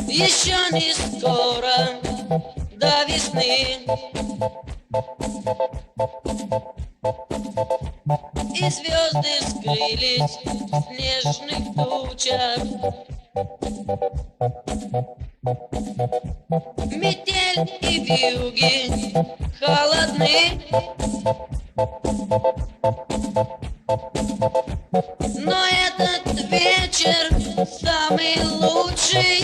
Еще не скоро до весны, и звезды скрылись в снежных тучах. Метель и вьюги холодны, но этот вечер самый лучший.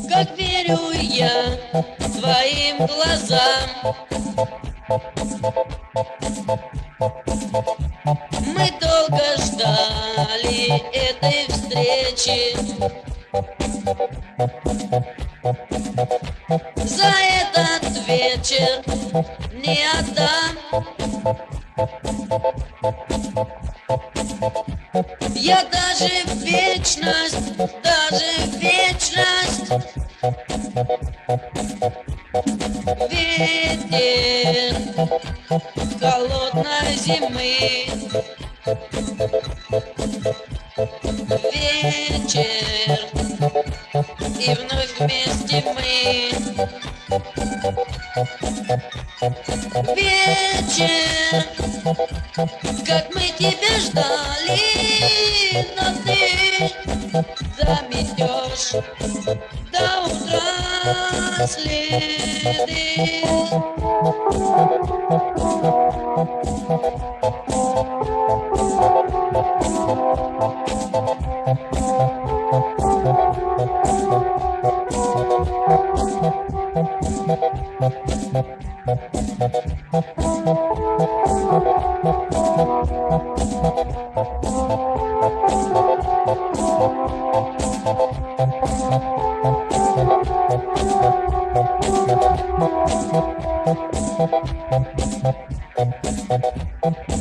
Как верю я твоим глазам, мы долго ждали этой встречи. За этот вечер не отдам. Я даже вечность, ветер холодной зимы, вечер, и вновь вместе мы. Вечер, как мы тебя ждали, но ты заметешь до утра следы.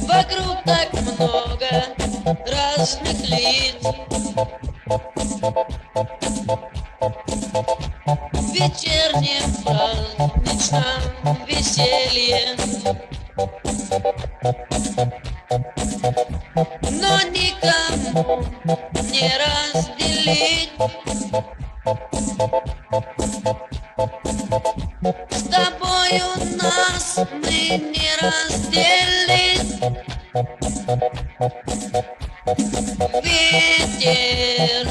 Вокруг так много разных лиц, в вечернем праздничном веселье, но никому не разделить. С тобою нас мы не разделить. Ветер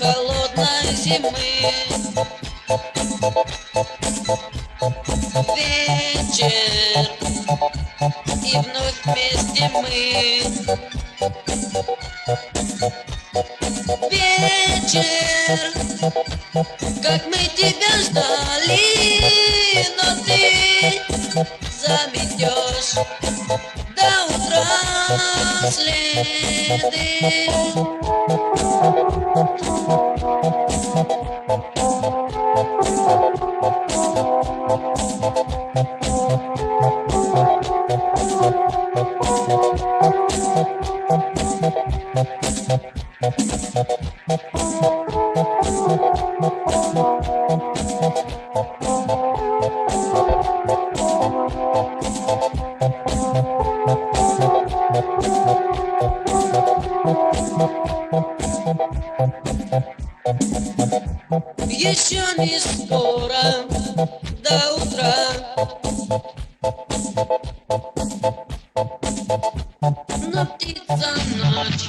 холодной зимы, вечер, и вновь вместе мы. Вечер, как мы тебя ждали, но ты заметешь до утра следы. Еще не скоро до утра, но птица ночь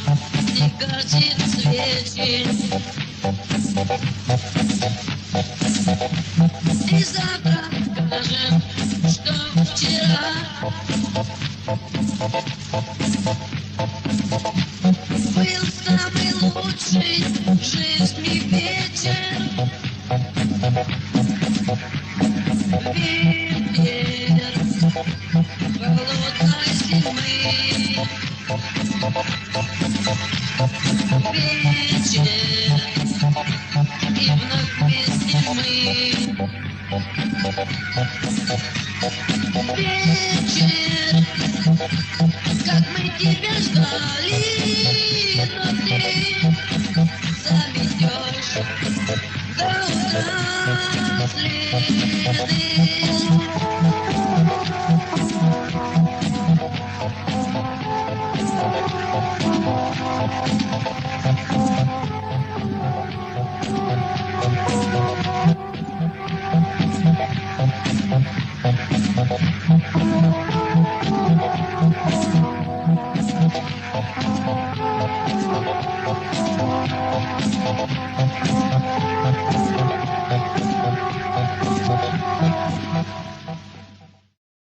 не гасит свечи, и завтра скажем, что вчера вечера. Был самый лучший в жизни вечер. Ветер холодной зимы. Вечер, и вновь вместе мы. Вечер, как мы тебя ждали, но ты заметешь до утра следы.